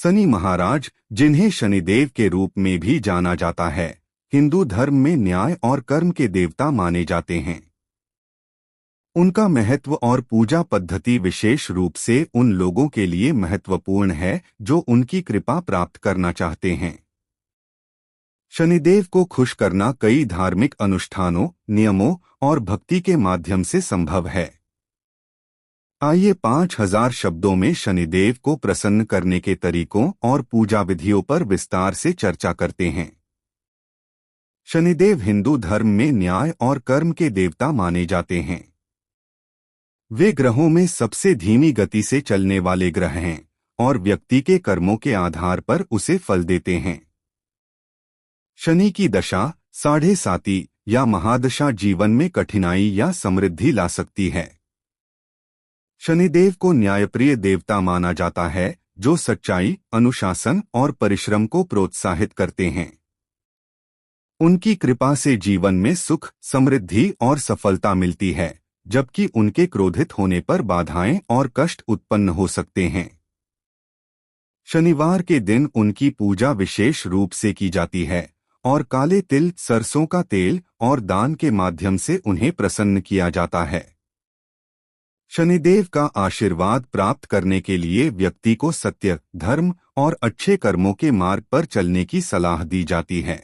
शनि महाराज, जिन्हें शनिदेव के रूप में भी जाना जाता है, हिंदू धर्म में न्याय और कर्म के देवता माने जाते हैं। उनका महत्व और पूजा पद्धति विशेष रूप से उन लोगों के लिए महत्वपूर्ण है जो उनकी कृपा प्राप्त करना चाहते हैं। शनिदेव को खुश करना कई धार्मिक अनुष्ठानों, नियमों और भक्ति के माध्यम से संभव है। आइए 5000 शब्दों में शनिदेव को प्रसन्न करने के तरीकों और पूजा विधियों पर विस्तार से चर्चा करते हैं। शनिदेव हिंदू धर्म में न्याय और कर्म के देवता माने जाते हैं। वे ग्रहों में सबसे धीमी गति से चलने वाले ग्रह हैं और व्यक्ति के कर्मों के आधार पर उसे फल देते हैं। शनि की दशा, साढ़े साती या महादशा जीवन में कठिनाई या समृद्धि ला सकती है। शनिदेव को न्यायप्रिय देवता माना जाता है जो सच्चाई, अनुशासन और परिश्रम को प्रोत्साहित करते हैं। उनकी कृपा से जीवन में सुख, समृद्धि और सफलता मिलती है, जबकि उनके क्रोधित होने पर बाधाएं और कष्ट उत्पन्न हो सकते हैं। शनिवार के दिन उनकी पूजा विशेष रूप से की जाती है और काले तिल, सरसों का तेल और दान के माध्यम से उन्हें प्रसन्न किया जाता है। शनिदेव का आशीर्वाद प्राप्त करने के लिए व्यक्ति को सत्य, धर्म और अच्छे कर्मों के मार्ग पर चलने की सलाह दी जाती है।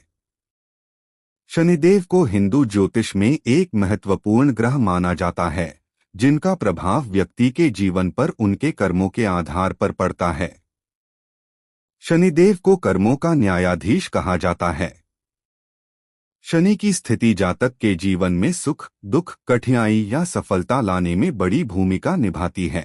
शनिदेव को हिंदू ज्योतिष में एक महत्वपूर्ण ग्रह माना जाता है, जिनका प्रभाव व्यक्ति के जीवन पर उनके कर्मों के आधार पर पड़ता है। शनिदेव को कर्मों का न्यायाधीश कहा जाता है। शनि की स्थिति जातक के जीवन में सुख, दुख, कठिनाई या सफलता लाने में बड़ी भूमिका निभाती है।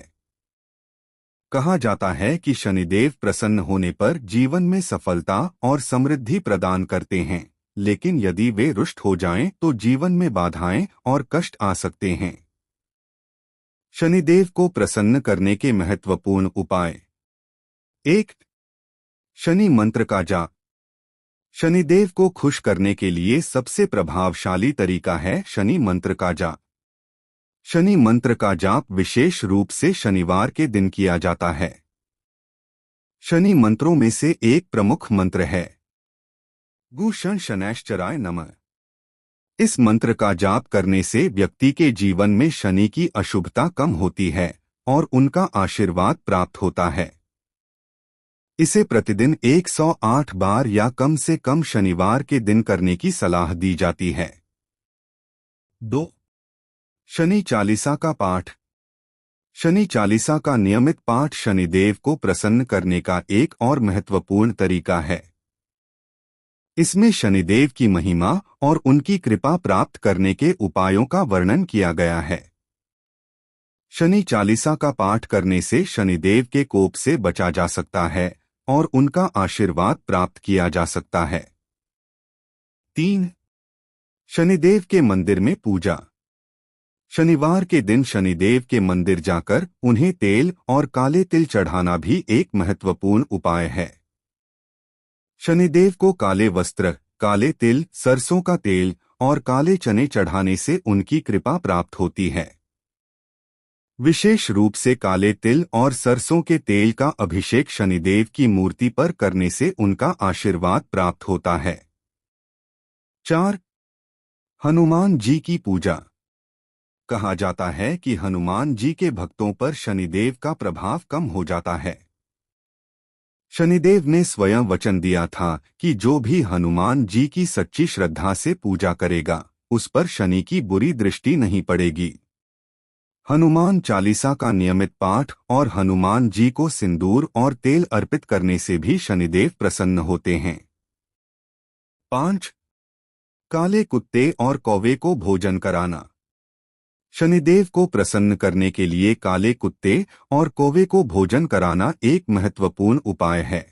कहा जाता है कि शनिदेव प्रसन्न होने पर जीवन में सफलता और समृद्धि प्रदान करते हैं, लेकिन यदि वे रुष्ट हो जाएं तो जीवन में बाधाएं और कष्ट आ सकते हैं। शनिदेव को प्रसन्न करने के महत्वपूर्ण उपाय। 1. शनि मंत्र का जाप। शनिदेव को खुश करने के लिए सबसे प्रभावशाली तरीका है शनि मंत्र का जाप। शनि मंत्र का जाप विशेष रूप से शनिवार के दिन किया जाता है। शनि मंत्रों में से एक प्रमुख मंत्र है गु शन शनैश्चराय नमः। इस मंत्र का जाप करने से व्यक्ति के जीवन में शनि की अशुभता कम होती है और उनका आशीर्वाद प्राप्त होता है। इसे प्रतिदिन 108 बार या कम से कम शनिवार के दिन करने की सलाह दी जाती है। 2. शनि चालीसा का पाठ। शनि चालीसा का नियमित पाठ शनिदेव को प्रसन्न करने का एक और महत्वपूर्ण तरीका है। इसमें शनिदेव की महिमा और उनकी कृपा प्राप्त करने के उपायों का वर्णन किया गया है। शनि चालीसा का पाठ करने से शनिदेव के कोप से बचा जा सकता है और उनका आशीर्वाद प्राप्त किया जा सकता है। 3. शनिदेव के मंदिर में पूजा। शनिवार के दिन शनिदेव के मंदिर जाकर उन्हें तेल और काले तिल चढ़ाना भी एक महत्वपूर्ण उपाय है। शनिदेव को काले वस्त्र, काले तिल, सरसों का तेल और काले चने चढ़ाने से उनकी कृपा प्राप्त होती है। विशेष रूप से काले तिल और सरसों के तेल का अभिषेक शनिदेव की मूर्ति पर करने से उनका आशीर्वाद प्राप्त होता है। 4. हनुमान जी की पूजा। कहा जाता है कि हनुमान जी के भक्तों पर शनिदेव का प्रभाव कम हो जाता है। शनिदेव ने स्वयं वचन दिया था कि जो भी हनुमान जी की सच्ची श्रद्धा से पूजा करेगा, उस पर शनि की बुरी दृष्टि नहीं पड़ेगी। हनुमान चालीसा का नियमित पाठ और हनुमान जी को सिंदूर और तेल अर्पित करने से भी शनिदेव प्रसन्न होते हैं। 5. काले कुत्ते और कौवे को भोजन कराना। शनिदेव को प्रसन्न करने के लिए काले कुत्ते और कौवे को भोजन कराना एक महत्वपूर्ण उपाय है।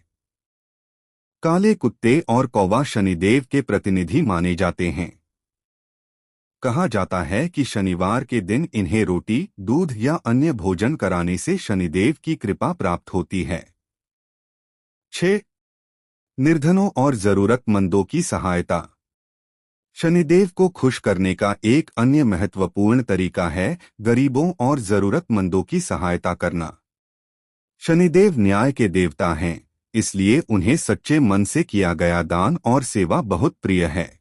काले कुत्ते और कौवा शनिदेव के प्रतिनिधि माने जाते हैं। कहा जाता है कि शनिवार के दिन इन्हें रोटी, दूध या अन्य भोजन कराने से शनिदेव की कृपा प्राप्त होती है। 6. निर्धनों और जरूरतमंदों की सहायता। शनिदेव को खुश करने का एक अन्य महत्वपूर्ण तरीका है गरीबों और जरूरतमंदों की सहायता करना। शनिदेव न्याय के देवता हैं, इसलिए उन्हें सच्चे मन से किया गया दान और सेवा बहुत प्रिय है।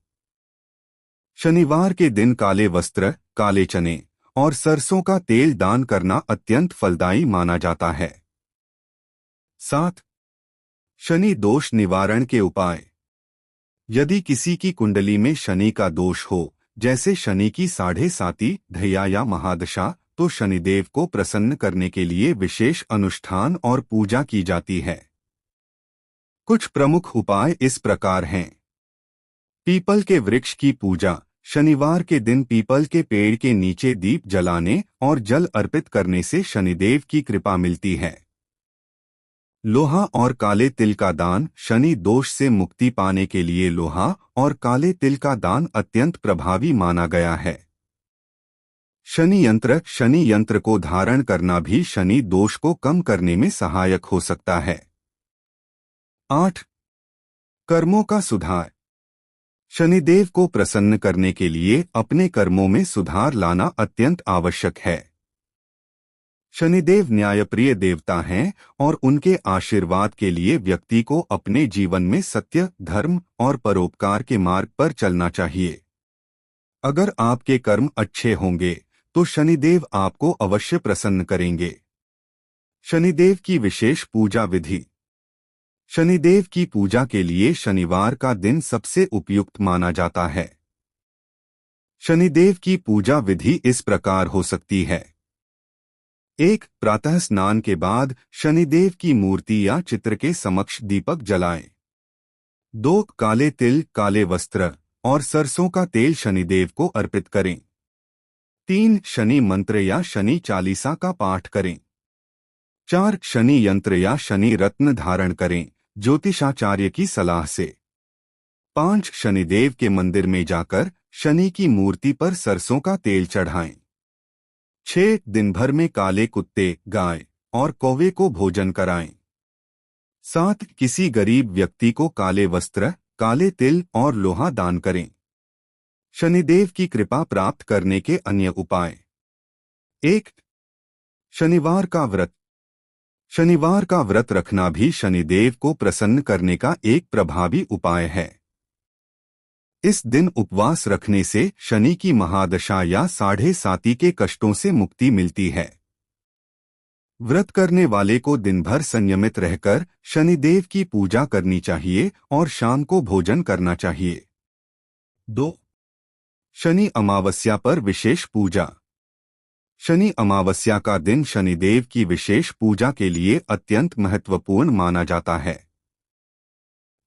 शनिवार के दिन काले वस्त्र, काले चने और सरसों का तेल दान करना अत्यंत फलदायी माना जाता है। 7. शनि दोष निवारण के उपाय। यदि किसी की कुंडली में शनि का दोष हो, जैसे शनि की 7.5 ढैया या महादशा, तो शनिदेव को प्रसन्न करने के लिए विशेष अनुष्ठान और पूजा की जाती है। कुछ प्रमुख उपाय इस प्रकार हैं। पीपल के वृक्ष की पूजा। शनिवार के दिन पीपल के पेड़ के नीचे दीप जलाने और जल अर्पित करने से शनिदेव की कृपा मिलती है। लोहा और काले तिल का दान। शनि दोष से मुक्ति पाने के लिए लोहा और काले तिल का दान अत्यंत प्रभावी माना गया है। शनि यंत्र। शनि यंत्र को धारण करना भी शनि दोष को कम करने में सहायक हो सकता है। 8. कर्मों का सुधार। शनिदेव को प्रसन्न करने के लिए अपने कर्मों में सुधार लाना अत्यंत आवश्यक है। शनिदेव न्यायप्रिय देवता हैं और उनके आशीर्वाद के लिए व्यक्ति को अपने जीवन में सत्य, धर्म और परोपकार के मार्ग पर चलना चाहिए। अगर आपके कर्म अच्छे होंगे तो शनिदेव आपको अवश्य प्रसन्न करेंगे। शनिदेव की विशेष पूजा विधि। शनिदेव की पूजा के लिए शनिवार का दिन सबसे उपयुक्त माना जाता है। शनिदेव की पूजा विधि इस प्रकार हो सकती है। 1. प्रातः स्नान के बाद शनिदेव की मूर्ति या चित्र के समक्ष दीपक जलाएं। 2. काले तिल, काले वस्त्र और सरसों का तेल शनिदेव को अर्पित करें। 3. शनि मंत्र या शनि चालीसा का पाठ करें। 4. शनि यंत्र या शनि रत्न धारण करें, ज्योतिषाचार्य की सलाह से। 5. शनिदेव के मंदिर में जाकर शनि की मूर्ति पर सरसों का तेल चढ़ाएं। 6. दिन भर में काले कुत्ते, गाय और कौवे को भोजन कराएं। 7. किसी गरीब व्यक्ति को काले वस्त्र, काले तिल और लोहा दान करें। शनिदेव की कृपा प्राप्त करने के अन्य उपाय। 1. शनिवार का व्रत। शनिवार का व्रत रखना भी शनिदेव को प्रसन्न करने का एक प्रभावी उपाय है। इस दिन उपवास रखने से शनि की महादशा या 7.5 के कष्टों से मुक्ति मिलती है। व्रत करने वाले को दिन भर संयमित रहकर शनिदेव की पूजा करनी चाहिए और शाम को भोजन करना चाहिए। 2. शनि अमावस्या पर विशेष पूजा। शनि अमावस्या का दिन शनिदेव की विशेष पूजा के लिए अत्यंत महत्वपूर्ण माना जाता है।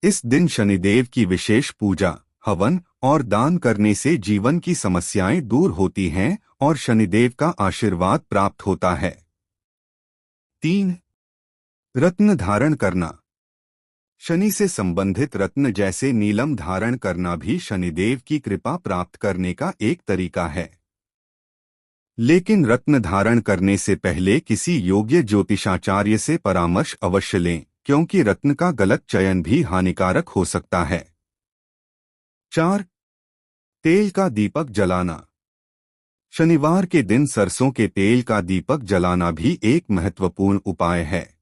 इस दिन शनिदेव की विशेष पूजा, हवन और दान करने से जीवन की समस्याएं दूर होती हैं और शनिदेव का आशीर्वाद प्राप्त होता है। 3. रत्न धारण करना। शनि से संबंधित रत्न जैसे नीलम धारण करना भी शनिदेव की कृपा प्राप्त करने का एक तरीका है। लेकिन रत्न धारण करने से पहले किसी योग्य ज्योतिषाचार्य से परामर्श अवश्य लें, क्योंकि रत्न का गलत चयन भी हानिकारक हो सकता है। 4. तेल का दीपक जलाना। शनिवार के दिन सरसों के तेल का दीपक जलाना भी एक महत्वपूर्ण उपाय है।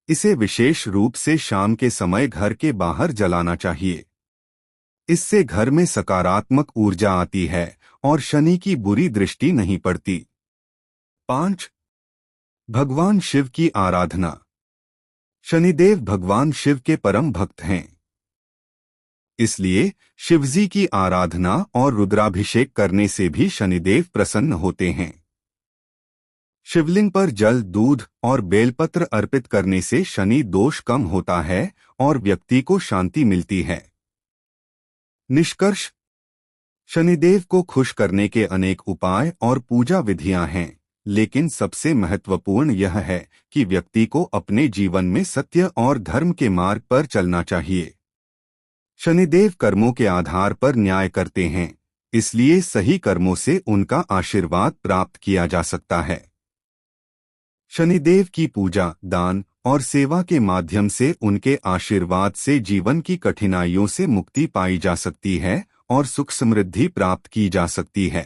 इसे विशेष रूप से शाम के समय घर के बाहर जलाना चाहिए। इससे घर में सकारात्मक ऊर्जा आती है और शनि की बुरी दृष्टि नहीं पड़ती। 5. भगवान शिव की आराधना। शनिदेव भगवान शिव के परम भक्त हैं। इसलिए शिवजी की आराधना और रुद्राभिषेक करने से भी शनिदेव प्रसन्न होते हैं। शिवलिंग पर जल, दूध और बेलपत्र अर्पित करने से शनि दोष कम होता है और व्यक्ति को शांति मिलती है। निष्कर्ष, शनिदेव को खुश करने के अनेक उपाय और पूजा विधियां हैं, लेकिन सबसे महत्वपूर्ण यह है कि व्यक्ति को अपने जीवन में सत्य और धर्म के मार्ग पर चलना चाहिए। शनिदेव कर्मों के आधार पर न्याय करते हैं, इसलिए सही कर्मों से उनका आशीर्वाद प्राप्त किया जा सकता है। शनिदेव की पूजा, दान और सेवा के माध्यम से उनके आशीर्वाद से जीवन की कठिनाइयों से मुक्ति पाई जा सकती है और सुख समृद्धि प्राप्त की जा सकती है।